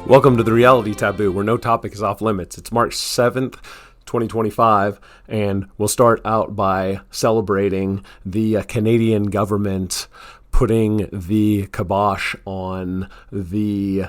Welcome to the Reality Taboo, where no topic is off limits. It's March 7th, 2025, and we'll start out by celebrating the Canadian government putting the kibosh on the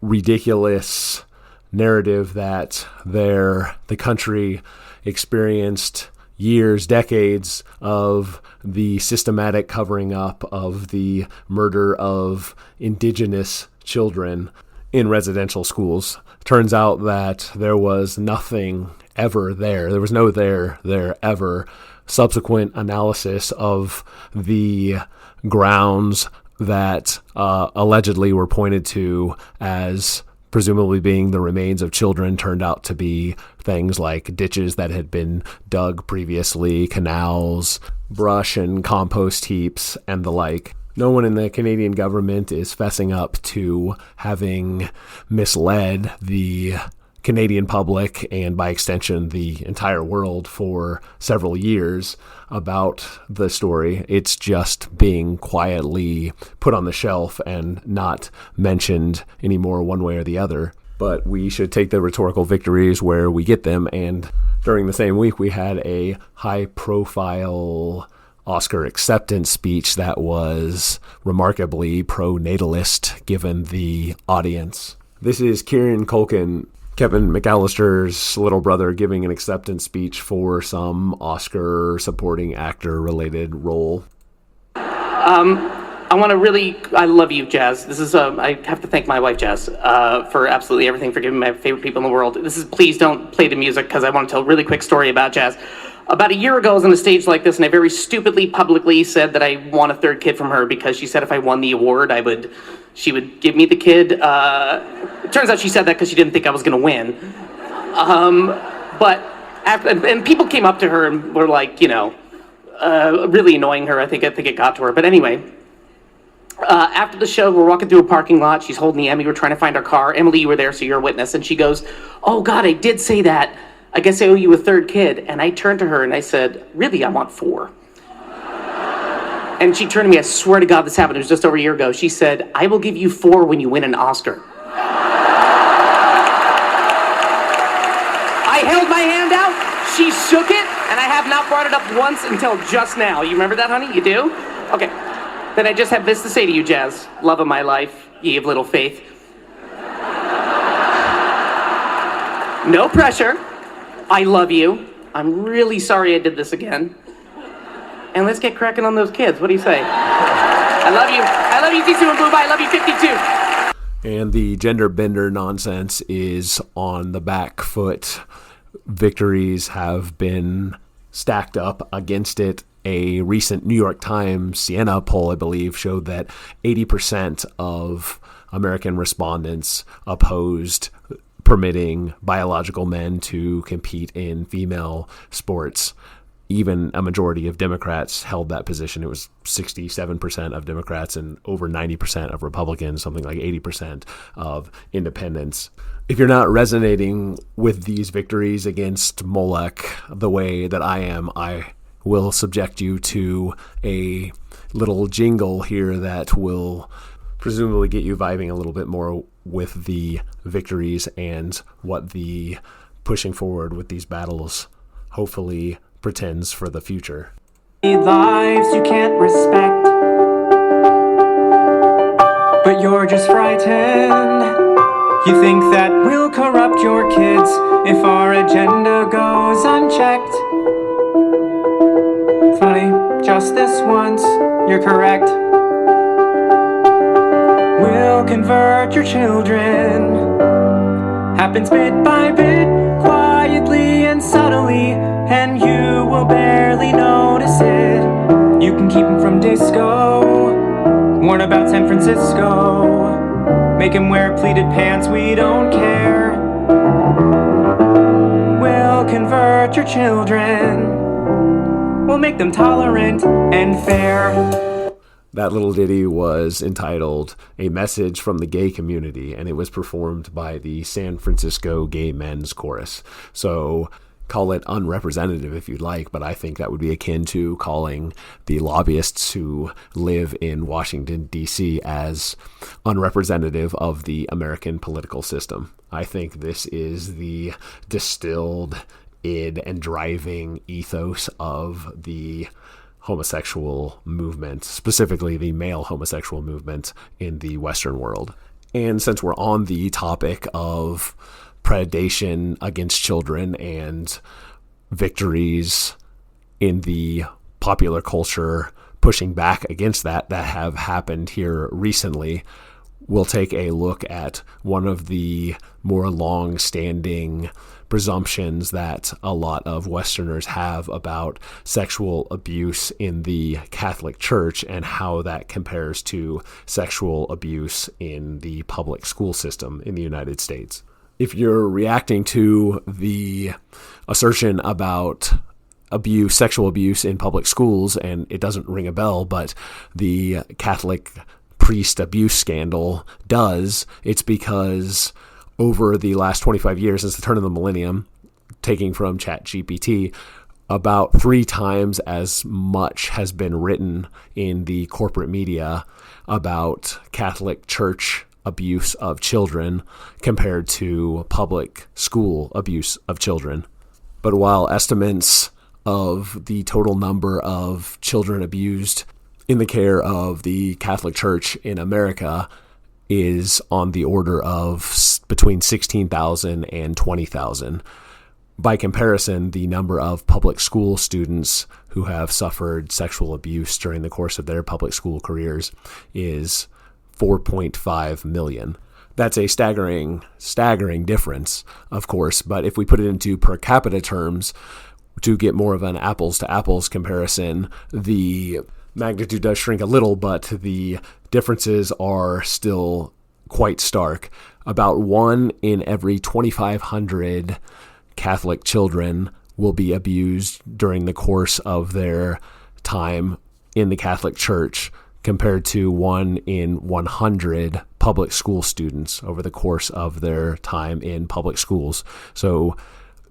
ridiculous narrative that the country experienced years, decades of the systematic covering up of the murder of Indigenous children in residential schools. Turns out that there was nothing ever there. There was no there ever. Subsequent analysis of the grounds that allegedly were pointed to as presumably being the remains of children turned out to be things like ditches that had been dug previously, canals, brush and compost heaps, and the like. No one in the Canadian government is fessing up to having misled the Canadian public and by extension the entire world for several years about the story. It's just being quietly put on the shelf and not mentioned anymore one way or the other. But we should take the rhetorical victories where we get them, and during the same week we had a high-profile Oscar acceptance speech that was remarkably pro-natalist given the audience. This is Kieran Culkin, Kevin McAllister's little brother, giving an acceptance speech for some Oscar supporting actor related role. I love you, Jazz. I have to thank my wife, Jazz, for absolutely everything, for giving me my favorite people in the world. Please don't play the music, because I want to tell a really quick story about Jazz. About a year ago, I was on a stage like this, and I very stupidly publicly said that I want a third kid from her because she said if I won the award, she would give me the kid. It turns out she said that because she didn't think I was going to win. And people came up to her and were like, really annoying her. I think it got to her. But anyway, after the show, we're walking through a parking lot. She's holding the Emmy. We're trying to find our car. Emily, you were there, so you're a witness. And she goes, "Oh, God, I did say that. I guess I owe you a third kid." And I turned to her and I said, "Really, I want 4. And she turned to me, I swear to God this happened, it was just over a year ago. She said, "I will give you 4 when you win an Oscar." I held my hand out, she shook it, and I have not brought it up once until just now. You remember that, honey? You do? Okay. Then I just have this to say to you, Jazz. Love of my life, ye of little faith. No pressure. I love you. I'm really sorry I did this again. And let's get cracking on those kids. What do you say? I love you. I love you, T2 and Blue Bye. I love you, 52. And the gender bender nonsense is on the back foot. Victories have been stacked up against it. A recent New York Times Siena poll, I believe, showed that 80% of American respondents opposed permitting biological men to compete in female sports. Even a majority of Democrats held that position. It was 67% of Democrats and over 90% of Republicans, something like 80% of independents. If you're not resonating with these victories against Moloch the way that I am, I will subject you to a little jingle here that will presumably get you vibing a little bit more with the victories and what the pushing forward with these battles hopefully pretends for the future. Lives you can't respect, but you're just frightened. You think that we'll corrupt your kids if our agenda goes unchecked. Funny, just this once, you're correct. We'll convert your children. Happens bit by bit, quietly and subtly, and you will barely notice it. You can keep them from disco, warn about San Francisco, make him wear pleated pants, we don't care. We'll convert your children. We'll make them tolerant and fair. That little ditty was entitled "A Message from the Gay Community," and it was performed by the San Francisco Gay Men's Chorus. So call it unrepresentative if you'd like, but I think that would be akin to calling the lobbyists who live in Washington, D.C. as unrepresentative of the American political system. I think this is the distilled id and driving ethos of the homosexual movement, specifically the male homosexual movement in the Western world. And since we're on the topic of predation against children and victories in the popular culture pushing back against that have happened here recently, we'll take a look at one of the more long-standing presumptions that a lot of Westerners have about sexual abuse in the Catholic Church and how that compares to sexual abuse in the public school system in the United States. If you're reacting to the assertion about sexual abuse in public schools, and it doesn't ring a bell, but the Catholic priest abuse scandal does, it's because over the last 25 years, since the turn of the millennium, taking from ChatGPT, about 3 times as much has been written in the corporate media about Catholic Church abuse of children compared to public school abuse of children. But while estimates of the total number of children abused in the care of the Catholic Church in America is on the order of between 16,000 and 20,000. By comparison, the number of public school students who have suffered sexual abuse during the course of their public school careers is 4.5 million. That's a staggering difference, of course, but if we put it into per capita terms, to get more of an apples to apples comparison, the magnitude does shrink a little, but the differences are still quite stark. About 1 in every 2,500 Catholic children will be abused during the course of their time in the Catholic Church, compared to 1 in 100 public school students over the course of their time in public schools. So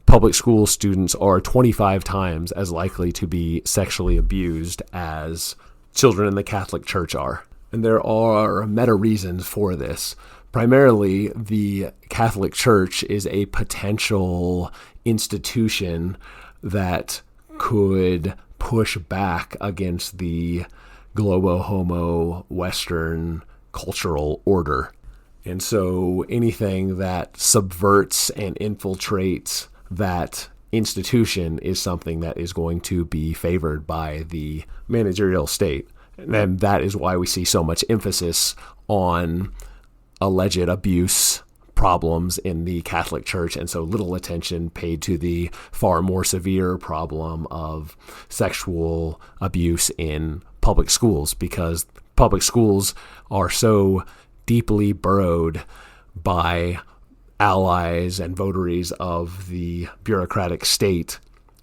public school students are 25 times as likely to be sexually abused as children in the Catholic Church are. And there are meta reasons for this. Primarily, the Catholic Church is a potential institution that could push back against the globo-homo Western cultural order. And so anything that subverts and infiltrates that institution is something that is going to be favored by the managerial state. And that is why we see so much emphasis on alleged abuse problems in the Catholic Church, and so little attention paid to the far more severe problem of sexual abuse in public schools, because public schools are so deeply burrowed by allies and votaries of the bureaucratic state,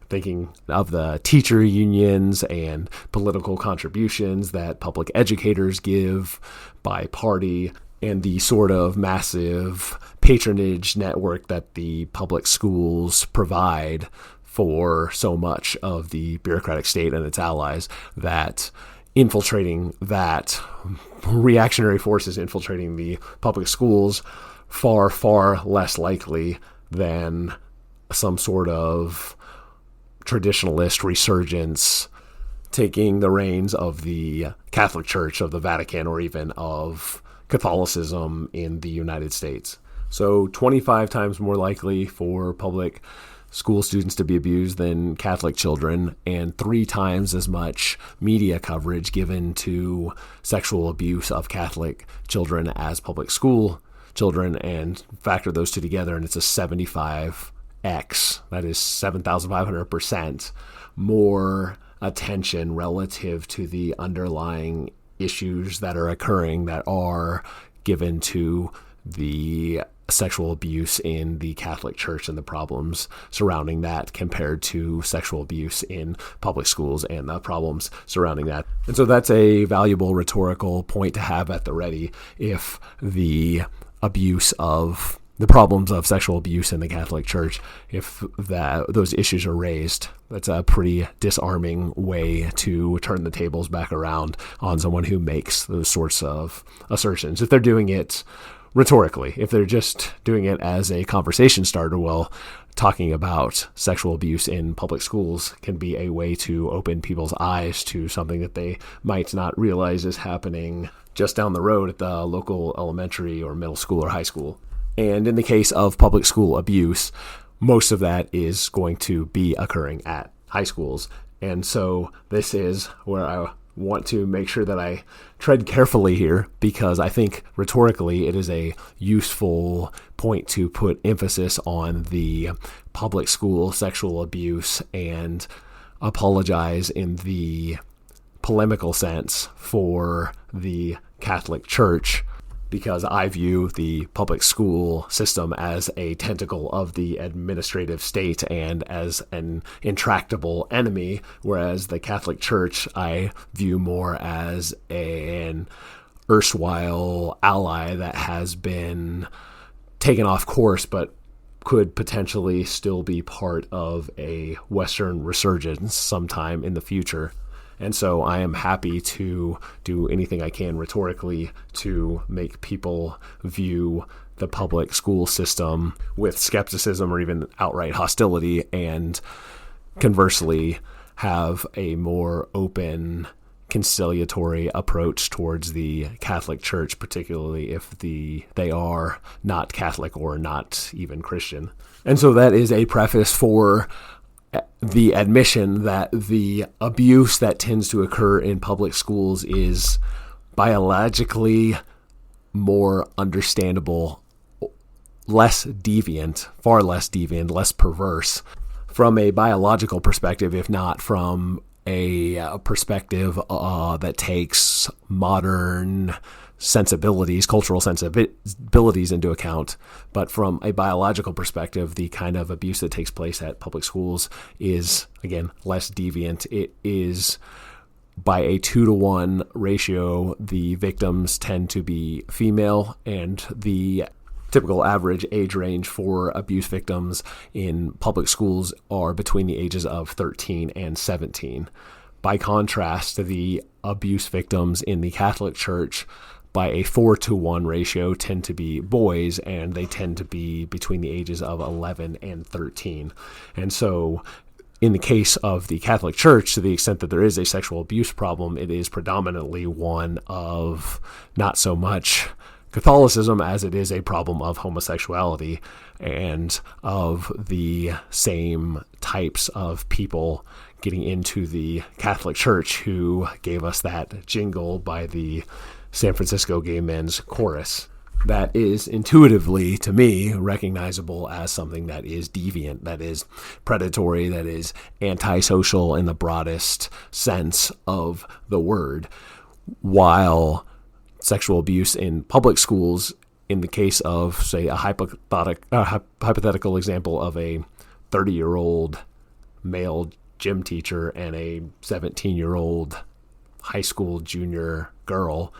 thinking of the teacher unions and political contributions that public educators give by party, and the sort of massive patronage network that the public schools provide for so much of the bureaucratic state and its allies, that infiltrating that, reactionary forces infiltrating the public schools, far, far less likely than some sort of traditionalist resurgence taking the reins of the Catholic Church, of the Vatican, or even of Catholicism in the United States. So 25 times more likely for public school students to be abused than Catholic children, and 3 times as much media coverage given to sexual abuse of Catholic children as public school children, and factor those two together, and it's a 75x, that is 7,500% more attention relative to the underlying issues that are occurring that are given to the sexual abuse in the Catholic Church and the problems surrounding that, compared to sexual abuse in public schools and the problems surrounding that. And so that's a valuable rhetorical point to have at the ready if the abuse of the problems of sexual abuse in the Catholic Church, if those issues are raised. That's a pretty disarming way to turn the tables back around on someone who makes those sorts of assertions. If they're doing it rhetorically, if they're just doing it as a conversation starter, well, talking about sexual abuse in public schools can be a way to open people's eyes to something that they might not realize is happening just down the road at the local elementary or middle school or high school. And in the case of public school abuse, most of that is going to be occurring at high schools. And so this is where I want to make sure that I tread carefully here, because I think rhetorically it is a useful point to put emphasis on the public school sexual abuse and apologize in the polemical sense for the Catholic Church, because I view the public school system as a tentacle of the administrative state and as an intractable enemy, whereas the Catholic Church I view more as an erstwhile ally that has been taken off course but could potentially still be part of a Western resurgence sometime in the future. And so I am happy to do anything I can rhetorically to make people view the public school system with skepticism or even outright hostility, and conversely have a more open, conciliatory approach towards the Catholic Church, particularly if they are not Catholic or not even Christian. And so that is a preface for the admission that the abuse that tends to occur in public schools is biologically more understandable, less deviant, far less deviant, less perverse from a biological perspective, if not from a perspective that takes modern sensibilities, cultural sensibilities into account. But from a biological perspective, the kind of abuse that takes place at public schools is, again, less deviant. It is by a 2-to-1 ratio. The victims tend to be female, and the typical average age range for abuse victims in public schools are between the ages of 13 and 17. By contrast, the abuse victims in the Catholic Church, by a 4-to-1 ratio, tend to be boys, and they tend to be between the ages of 11 and 13. And so in the case of the Catholic Church, to the extent that there is a sexual abuse problem, it is predominantly one of not so much Catholicism as it is a problem of homosexuality and of the same types of people getting into the Catholic Church who gave us that jingle by the San Francisco Gay Men's Chorus. That is intuitively, to me, recognizable as something that is deviant, that is predatory, that is antisocial in the broadest sense of the word. While sexual abuse in public schools, in the case of, say, a hypothetical example of a 30-year-old male gym teacher and a 17-year-old high school junior girl,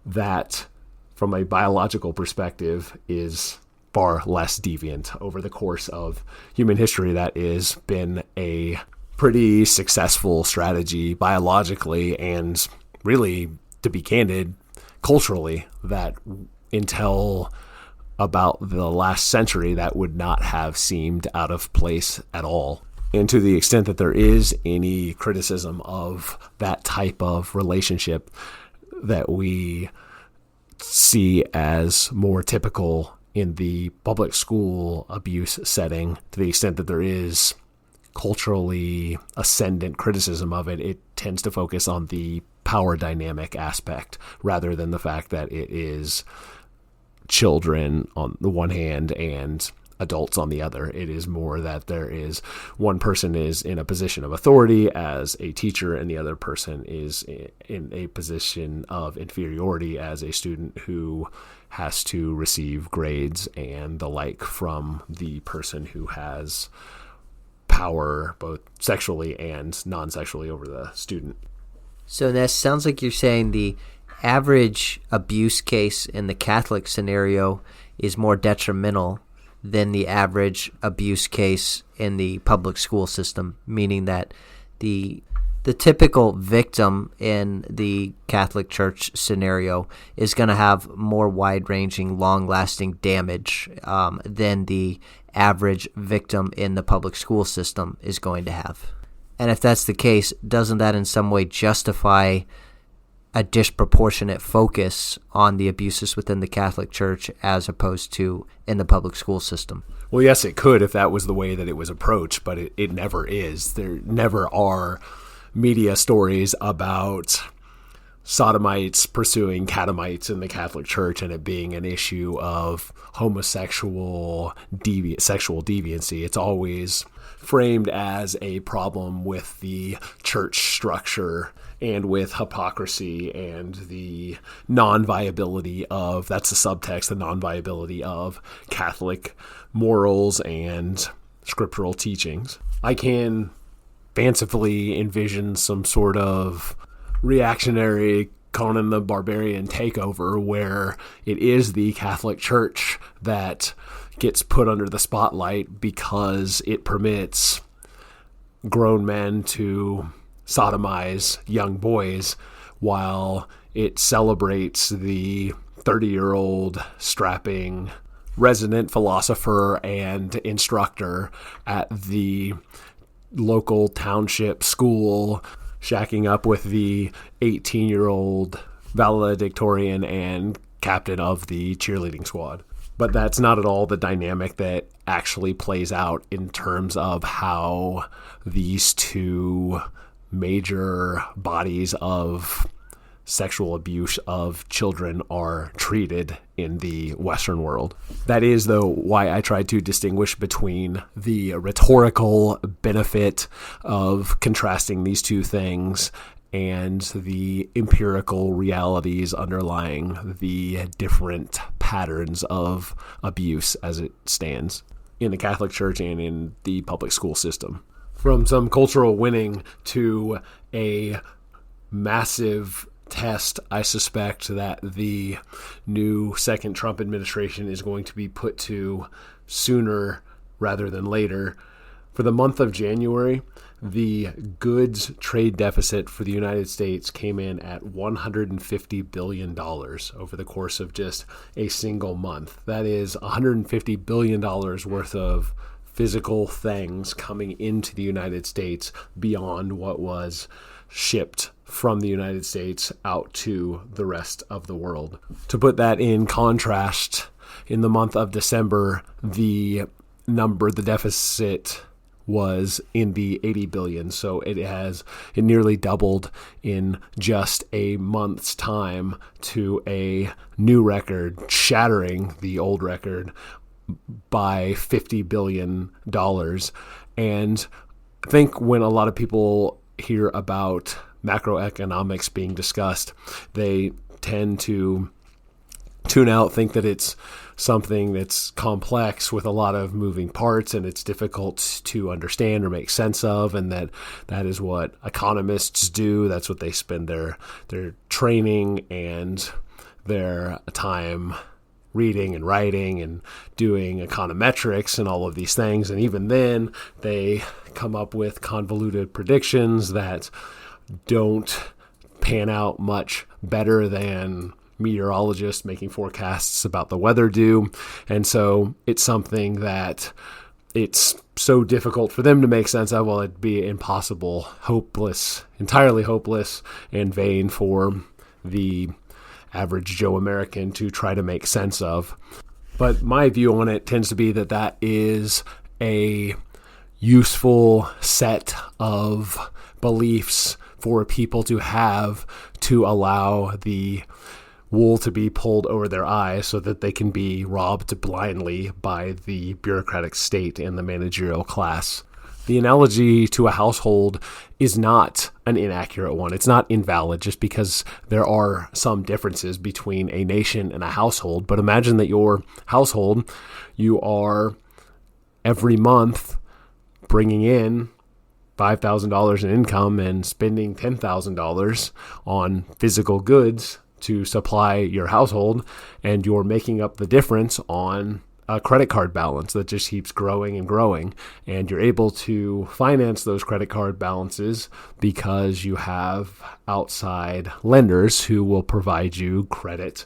that from a biological perspective is far less deviant. Over the course of human history, that has been a pretty successful strategy biologically, and really, to be candid, culturally, that until about the last century, that would not have seemed out of place at all. And to the extent that there is any criticism of that type of relationship that we see as more typical in the public school abuse setting, to the extent that there is culturally ascendant criticism of it, it tends to focus on the power dynamic aspect rather than the fact that it is children on the one hand and adults on the other. It is more that there is one person is in a position of authority as a teacher, and the other person is in a position of inferiority as a student who has to receive grades and the like from the person who has power both sexually and non-sexually over the student. So Ness, sounds like you're saying the average abuse case in the Catholic scenario is more detrimental than the average abuse case in the public school system, meaning that the typical victim in the Catholic Church scenario is going to have more wide-ranging, long-lasting damage than the average victim in the public school system is going to have. And if that's the case, doesn't that in some way justify a disproportionate focus on the abuses within the Catholic Church as opposed to in the public school system? Well, yes, it could if that was the way that it was approached, but it never is. There never are media stories about sodomites pursuing catamites in the Catholic Church and it being an issue of homosexual sexual deviancy. It's always framed as a problem with the church structure and with hypocrisy and the non-viability of, that's the subtext, the non-viability of Catholic morals and scriptural teachings. I can fancifully envision some sort of reactionary Conan the Barbarian takeover where it is the Catholic Church that gets put under the spotlight because it permits grown men to sodomize young boys while it celebrates the 30-year-old strapping resident philosopher and instructor at the local township school shacking up with the 18-year-old valedictorian and captain of the cheerleading squad. But that's not at all the dynamic that actually plays out in terms of how these two major bodies of sexual abuse of children are treated in the Western world. That is, though, why I tried to distinguish between the rhetorical benefit of contrasting these two things and the empirical realities underlying the different patterns of abuse as it stands in the Catholic Church and in the public school system. From some cultural winning to a massive test, I suspect that the new second Trump administration is going to be put to sooner rather than later. For the month of January, the goods trade deficit for the United States came in at $150 billion over the course of just a single month. That is $150 billion worth of physical things coming into the United States beyond what was shipped from the United States out to the rest of the world. To put that in contrast, in the month of December, the deficit was in the 80 billion. So it nearly doubled in just a month's time to a new record, shattering the old record by $50 billion. And I think when a lot of people hear about macroeconomics being discussed, they tend to tune out, think that it's something that's complex with a lot of moving parts and it's difficult to understand or make sense of, and that is what economists do. That's what they spend their training and their time reading and writing and doing econometrics and all of these things. And even then, they come up with convoluted predictions that don't pan out much better than meteorologists making forecasts about the weather do. And so it's something that it's so difficult for them to make sense of. Well, it'd be impossible, hopeless, entirely hopeless and vain for the average Joe American to try to make sense of. But my view on it tends to be that is a useful set of beliefs for people to have to allow the wool to be pulled over their eyes so that they can be robbed blindly by the bureaucratic state and the managerial class. The analogy to a household is not an inaccurate one. It's not invalid just because there are some differences between a nation and a household. But imagine that your household, you are every month bringing in $5,000 in income and spending $10,000 on physical goods to supply your household, and you're making up the difference on a credit card balance that just keeps growing and growing. And you're able to finance those credit card balances because you have outside lenders who will provide you credit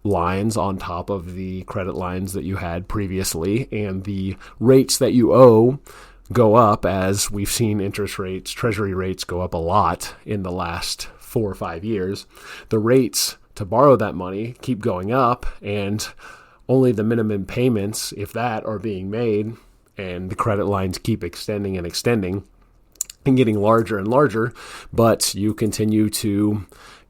lines on top of the credit lines that you had previously. And the rates that you owe go up, as we've seen interest rates, treasury rates go up a lot in the last 4 or 5 years. The rates to borrow that money keep going up, and only the minimum payments, if that, are being made, and the credit lines keep extending and extending and getting larger and larger, but you continue to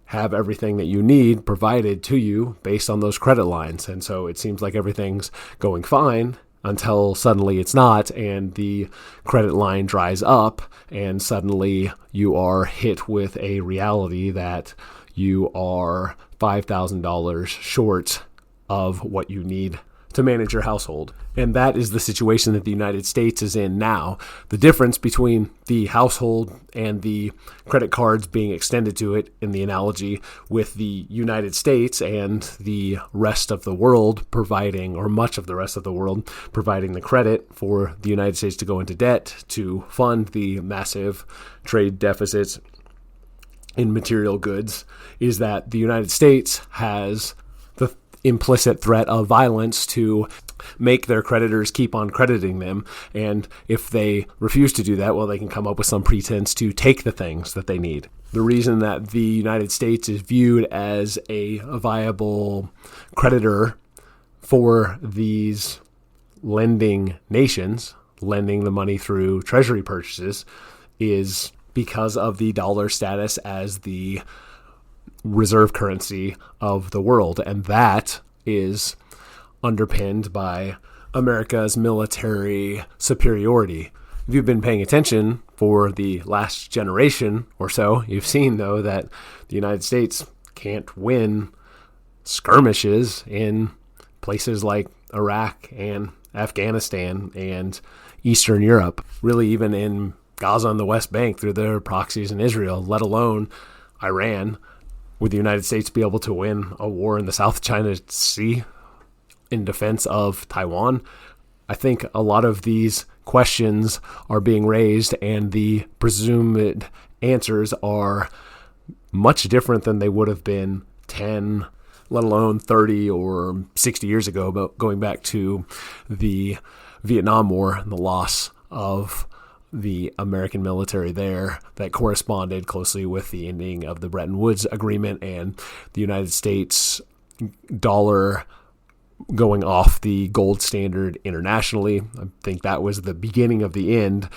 have everything that you need provided to you based on those credit lines. And so it seems like everything's going fine until suddenly it's not, and the credit line dries up, and suddenly you are hit with a reality that you are $5,000 short of what you need to manage your household. And that is the situation that the United States is in now. The difference between the household and the credit cards being extended to it, in the analogy with the United States and the rest of the world providing, or much of the rest of the world providing the credit for the United States to go into debt to fund the massive trade deficits in material goods, is that the United States has the implicit threat of violence to make their creditors keep on crediting them. And if they refuse to do that, well, they can come up with some pretense to take the things that they need. The reason that the United States is viewed as a viable creditor for these lending nations, lending the money through treasury purchases, is because of the dollar status as the reserve currency of the world. And that is underpinned by America's military superiority. If you've been paying attention for the last generation or so, you've seen, though, that the United States can't win skirmishes in places like Iraq and Afghanistan and Eastern Europe, really even in Gaza and the West Bank through their proxies in Israel, let alone Iran. Would the United States be able to win a war in the South China Sea in defense of Taiwan? I think a lot of these questions are being raised, and the presumed answers are much different than they would have been 10, let alone 30 or 60 years ago, but going back to the Vietnam War and the loss of the American military there that corresponded closely with the ending of the Bretton Woods Agreement and the United States dollar going off the gold standard internationally. I think that was the beginning of the end,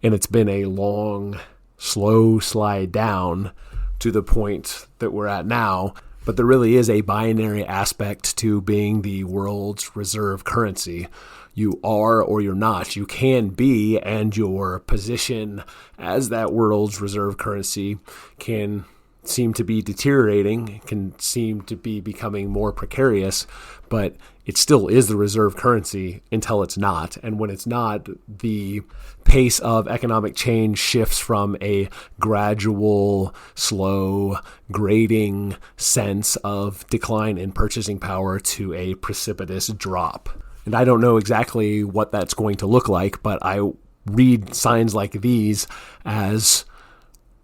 and it's been a long, slow slide down to the point that we're at now. But there really is a binary aspect to being the world's reserve currency. You are or you're not. You can be, and your position as that world's reserve currency can seem to be deteriorating, can seem to be becoming more precarious, but it still is the reserve currency until it's not. And when it's not, the pace of economic change shifts from a gradual, slow, grading sense of decline in purchasing power to a precipitous drop. And I don't know exactly what that's going to look like, but I read signs like these as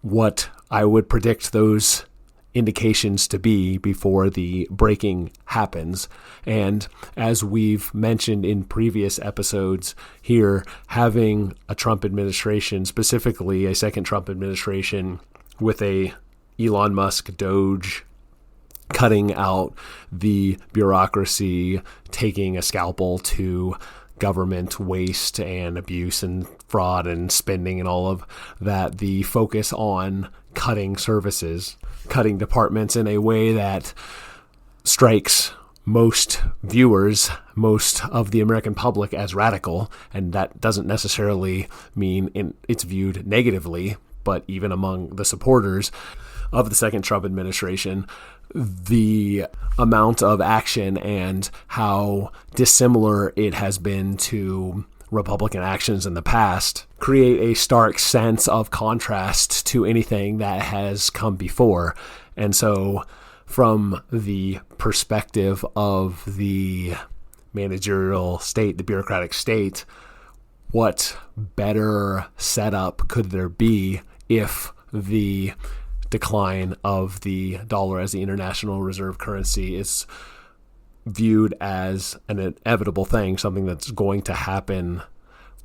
what I would predict those indications to be before the breaking happens. And as we've mentioned in previous episodes here, having a Trump administration, specifically a second Trump administration with a Elon Musk Doge, cutting out the bureaucracy, taking a scalpel to government waste and abuse and fraud and spending and all of that, the focus on cutting services, cutting departments in a way that strikes most viewers, most of the American public as radical. And that doesn't necessarily mean it's viewed negatively, but even among the supporters of the second Trump administration, the amount of action and how dissimilar it has been to Republican actions in the past create a stark sense of contrast to anything that has come before. And so from the perspective of the managerial state, the bureaucratic state, what better setup could there be if the decline of the dollar as the international reserve currency is viewed as an inevitable thing, something that's going to happen?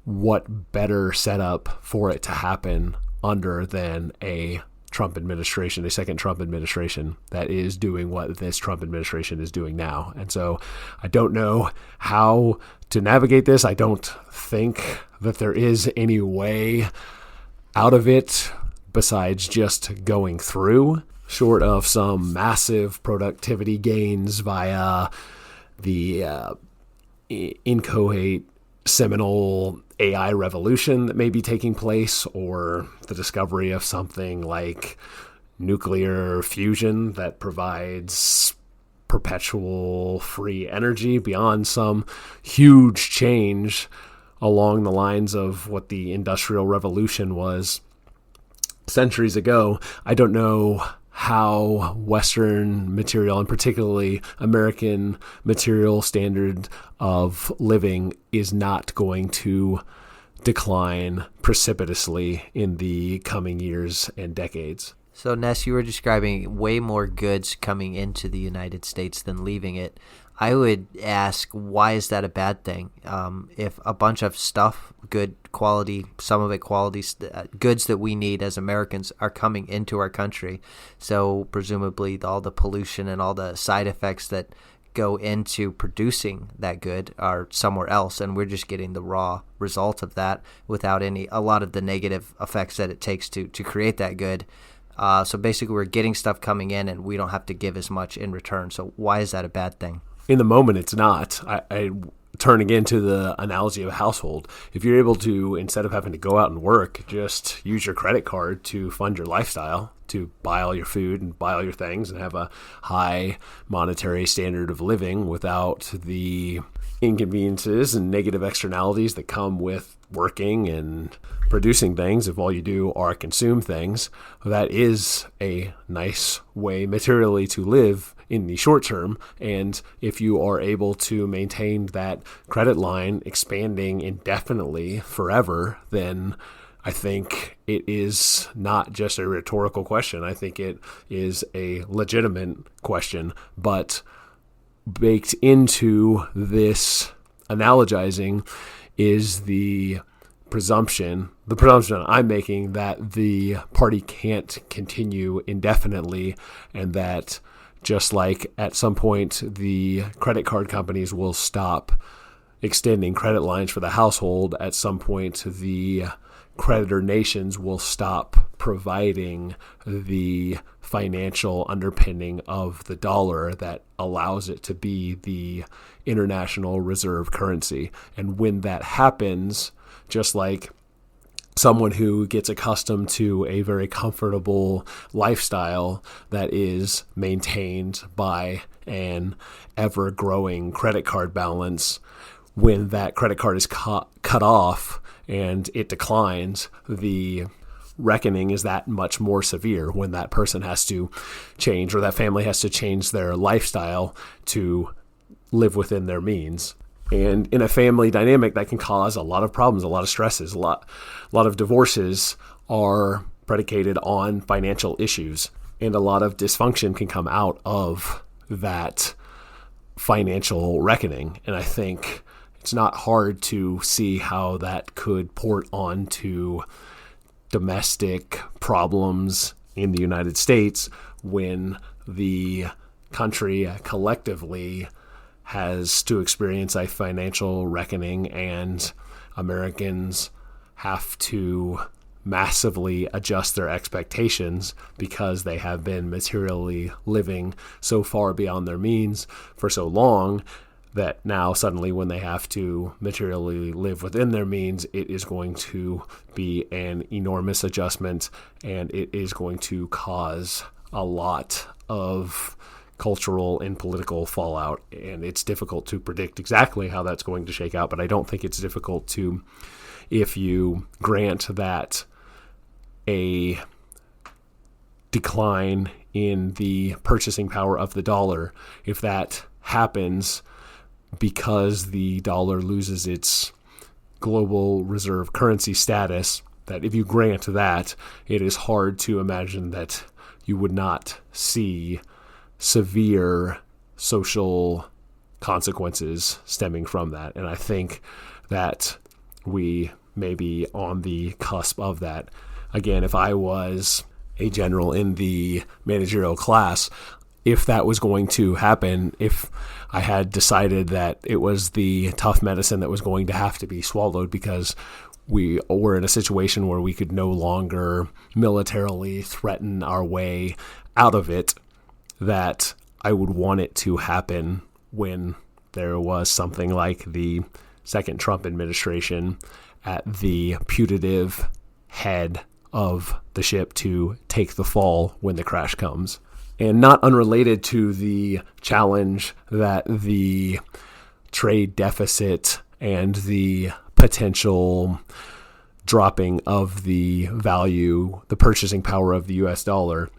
What better setup for it to happen under than a Trump administration, a second Trump administration that is doing what this Trump administration is doing now? And so I don't know how to navigate this. I don't think that there is any way out of it besides just going through, short of some massive productivity gains via the inchoate seminal AI revolution that may be taking place, or the discovery of something like nuclear fusion that provides perpetual free energy beyond some huge change along the lines of what the Industrial Revolution was centuries ago. I don't know how Western material, and particularly American material standard of living, is not going to decline precipitously in the coming years and decades. So, Ness, you were describing way more goods coming into the United States than leaving it. I would ask, why is that a bad thing? If a bunch of stuff, good quality, some of it quality, goods that we need as Americans are coming into our country, so presumably all the pollution and all the side effects that go into producing that good are somewhere else, and we're just getting the raw result of that without a lot of the negative effects that it takes to create that good. So basically we're getting stuff coming in and we don't have to give as much in return. So why is that a bad thing? In the moment, it's not. I turn again to the analogy of a household. If you're able to, instead of having to go out and work, just use your credit card to fund your lifestyle, to buy all your food and buy all your things and have a high monetary standard of living without the inconveniences and negative externalities that come with working and producing things, if all you do are consume things, that is a nice way materially to live in the short term. And if you are able to maintain that credit line expanding indefinitely forever, then I think it is not just a rhetorical question. I think it is a legitimate question, but baked into this analogizing is the presumption I'm making that the party can't continue indefinitely, and that just like at some point the credit card companies will stop extending credit lines for the household, at some point the creditor nations will stop providing the financial underpinning of the dollar that allows it to be the international reserve currency. And when that happens, just like someone who gets accustomed to a very comfortable lifestyle that is maintained by an ever-growing credit card balance, when that credit card is cut off and it declines, the reckoning is that much more severe when that person has to change, or that family has to change their lifestyle to live within their means. And in a family dynamic, that can cause a lot of problems, a lot of stresses, a lot of divorces are predicated on financial issues, and a lot of dysfunction can come out of that financial reckoning. And I think it's not hard to see how that could port onto domestic problems in the United States when the country collectively has to experience a financial reckoning, and Americans have to massively adjust their expectations because they have been materially living so far beyond their means for so long that now suddenly when they have to materially live within their means, it is going to be an enormous adjustment, and it is going to cause a lot of cultural and political fallout. And it's difficult to predict exactly how that's going to shake out, but I don't think it's difficult to, if you grant that a decline in the purchasing power of the dollar. If that happens because the dollar loses its global reserve currency status, that if you grant that, it is hard to imagine that you would not see severe social consequences stemming from that. And I think that we may be on the cusp of that. Again, if I was a general in the managerial class, if that was going to happen, if I had decided that it was the tough medicine that was going to have to be swallowed because we were in a situation where we could no longer militarily threaten our way out of it, that I would want it to happen when there was something like the second Trump administration at the putative head of the ship to take the fall when the crash comes. And not unrelated to the challenge that the trade deficit and the potential dropping of the value, the purchasing power of the US dollar,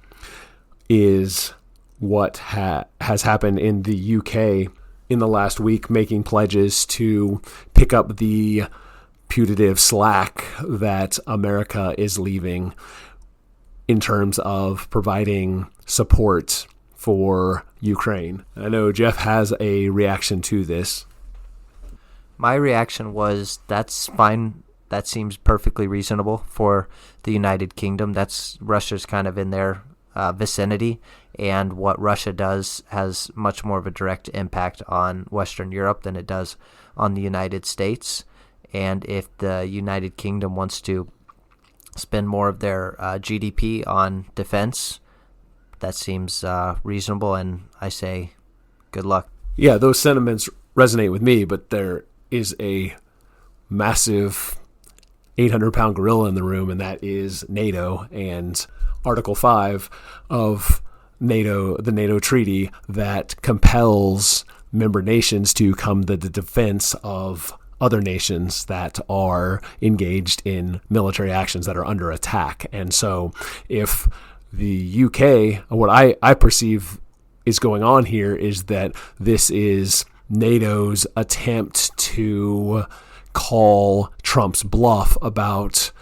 is what has happened in the UK in the last week, making pledges to pick up the putative slack that America is leaving in terms of providing support for Ukraine. I know Jeff has a reaction to this. My reaction was, that's fine. That seems perfectly reasonable for the United Kingdom. That's Russia's kind of in their vicinity, and what Russia does has much more of a direct impact on Western Europe than it does on the United States. And if the United Kingdom wants to spend more of their GDP on defense, that seems reasonable, and I say good luck. Yeah, those sentiments resonate with me, but there is a massive 800-pound gorilla in the room, and that is NATO and Article 5 of NATO, the NATO treaty, that compels member nations to come to the defense of other nations that are engaged in military actions that are under attack. And so if the UK, what I perceive is going on here, is that this is NATO's attempt to call Trump's bluff about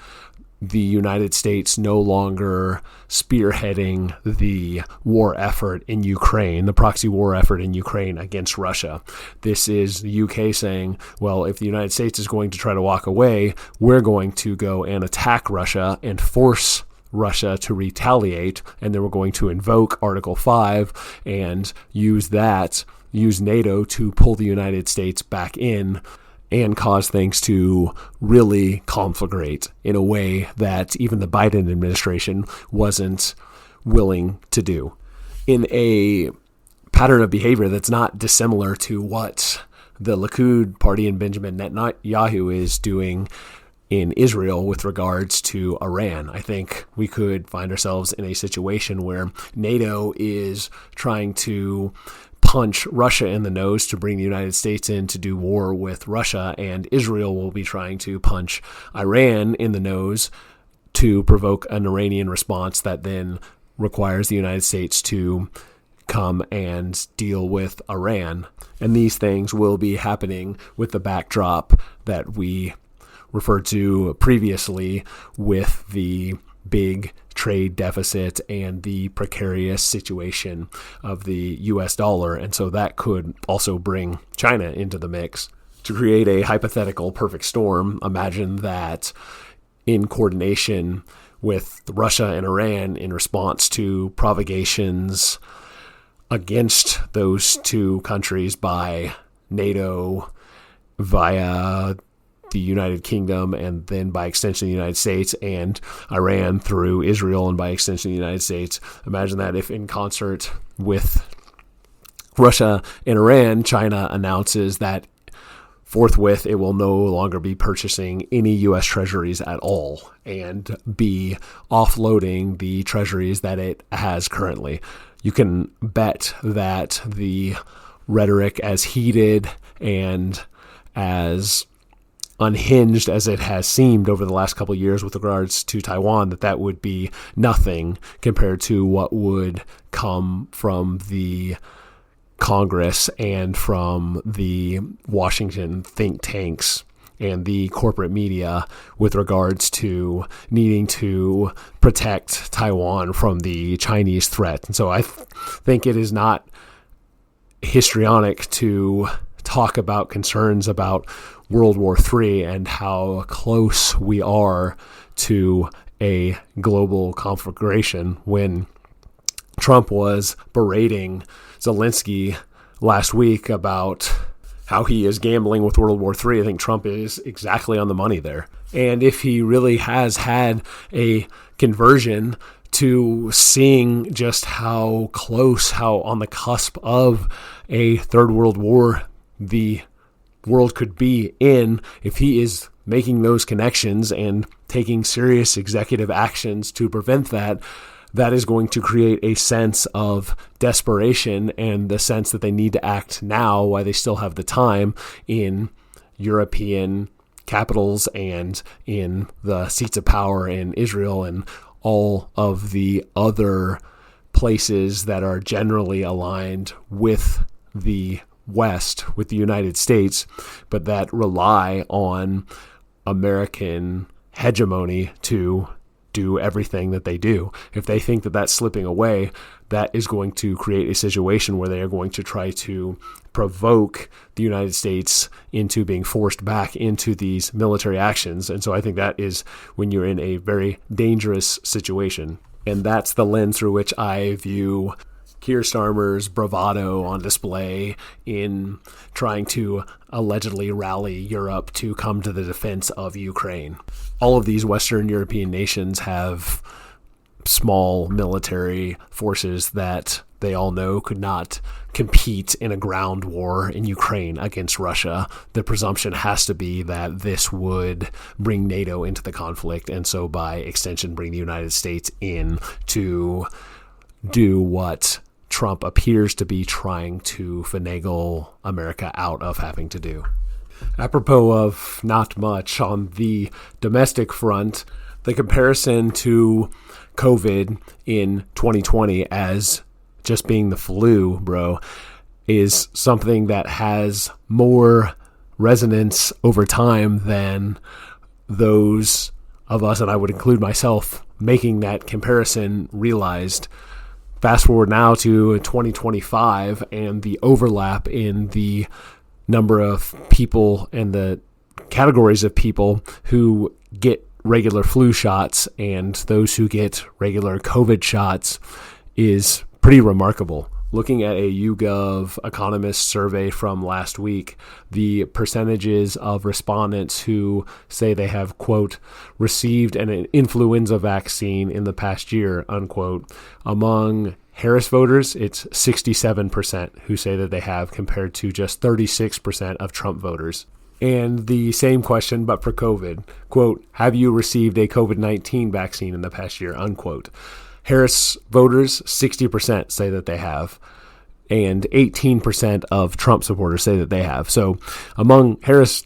the United States no longer spearheading the war effort in Ukraine, the proxy war effort in Ukraine against Russia. This is the UK saying, well, if the United States is going to try to walk away, we're going to go and attack Russia and force Russia to retaliate, and then we're going to invoke Article 5 and use NATO to pull the United States back in and cause things to really conflagrate in a way that even the Biden administration wasn't willing to do, in a pattern of behavior that's not dissimilar to what the Likud party and Benjamin Netanyahu is doing in Israel with regards to Iran. I think we could find ourselves in a situation where NATO is trying to punch Russia in the nose to bring the United States in to do war with Russia, and Israel will be trying to punch Iran in the nose to provoke an Iranian response that then requires the United States to come and deal with Iran. And these things will be happening with the backdrop that we referred to previously, with the big trade deficit and the precarious situation of the US dollar. And so that could also bring China into the mix. To create a hypothetical perfect storm, imagine that in coordination with Russia and Iran in response to provocations against those two countries by NATO via the United Kingdom, and then by extension the United States, and Iran through Israel, and by extension the United States. Imagine that if in concert with Russia and Iran, China announces that forthwith it will no longer be purchasing any U.S. treasuries at all and be offloading the treasuries that it has currently. You can bet that the rhetoric, as heated and as unhinged as it has seemed over the last couple of years with regards to Taiwan, that would be nothing compared to what would come from the Congress and from the Washington think tanks and the corporate media with regards to needing to protect Taiwan from the Chinese threat. And so I think it is not histrionic to talk about concerns about World War III and how close we are to a global conflagration when Trump was berating Zelensky last week about how he is gambling with World War III. I think Trump is exactly on the money there. And if he really has had a conversion to seeing just how close, how on the cusp of a third world war the world could be in, if he is making those connections and taking serious executive actions to prevent that, that is going to create a sense of desperation and the sense that they need to act now while they still have the time in European capitals and in the seats of power in Israel and all of the other places that are generally aligned with the West, with the United States, but that rely on American hegemony to do everything that they do. If they think that that's slipping away, that is going to create a situation where they are going to try to provoke the United States into being forced back into these military actions. And so I think that is when you're in a very dangerous situation. And that's the lens through which I view Keir Starmer's bravado on display in trying to allegedly rally Europe to come to the defense of Ukraine. All of these Western European nations have small military forces that they all know could not compete in a ground war in Ukraine against Russia. The presumption has to be that this would bring NATO into the conflict, and so by extension bring the United States in to do what Trump appears to be trying to finagle America out of having to do. Apropos of not much on the domestic front, the comparison to COVID in 2020 as just being the flu, bro, is something that has more resonance over time than those of us, and I would include myself, making that comparison realized. Fast forward now to 2025 and the overlap in the number of people and the categories of people who get regular flu shots and those who get regular COVID shots is pretty remarkable. Looking at a YouGov Economist survey from last week, the percentages of respondents who say they have, quote, received an influenza vaccine in the past year, unquote, among Harris voters, it's 67% who say that they have, compared to just 36% of Trump voters. And the same question, but for COVID, quote, have you received a COVID-19 vaccine in the past year, unquote. Harris voters, 60% say that they have, and 18% of Trump supporters say that they have. So among Harris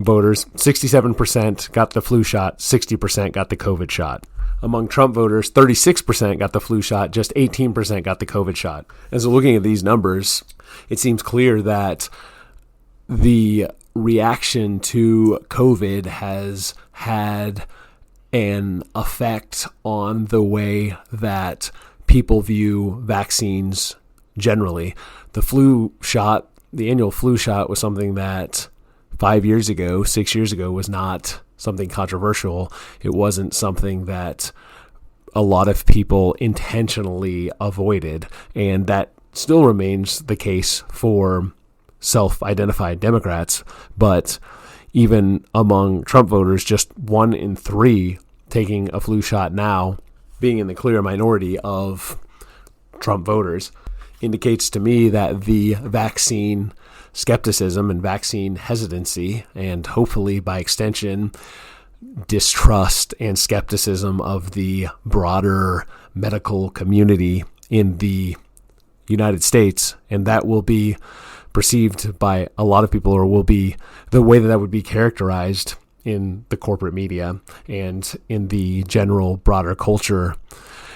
voters, 67% got the flu shot, 60% got the COVID shot. Among Trump voters, 36% got the flu shot, just 18% got the COVID shot. And so looking at these numbers, it seems clear that the reaction to COVID has had an effect on the way that people view vaccines generally. The flu shot, the annual flu shot, was something that 5 years ago, 6 years ago, was not something controversial. It wasn't something that a lot of people intentionally avoided, and that still remains the case for self-identified Democrats. But even among Trump voters, just 1 in 3 taking a flu shot now, being in the clear minority of Trump voters, indicates to me that the vaccine skepticism and vaccine hesitancy, and hopefully by extension distrust and skepticism of the broader medical community in the United States, and that will be perceived by a lot of people, or will be the way that that would be characterized in the corporate media and in the general broader culture,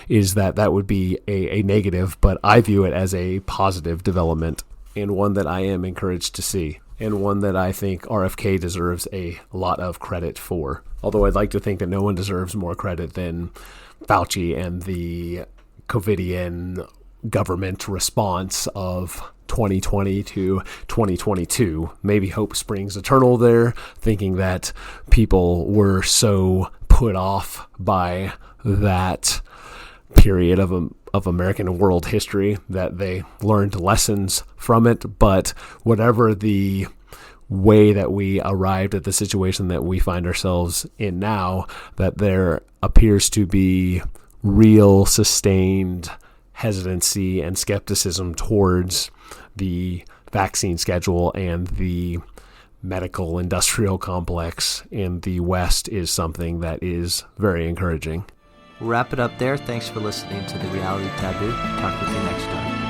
is that that would be a negative, but I view it as a positive development, and one that I am encouraged to see, and one that I think RFK deserves a lot of credit for. Although I'd like to think that no one deserves more credit than Fauci and the COVIDian government response of 2020 to 2022. Maybe hope springs eternal there, thinking that people were so put off by that period of American and world history that they learned lessons from it. But whatever the way that we arrived at the situation that we find ourselves in now, that there appears to be real sustained hesitancy and skepticism towards the vaccine schedule and the medical industrial complex in the West, is something that is very encouraging. We'll wrap it up there. Thanks for listening to The Reality Taboo. Talk with you next time.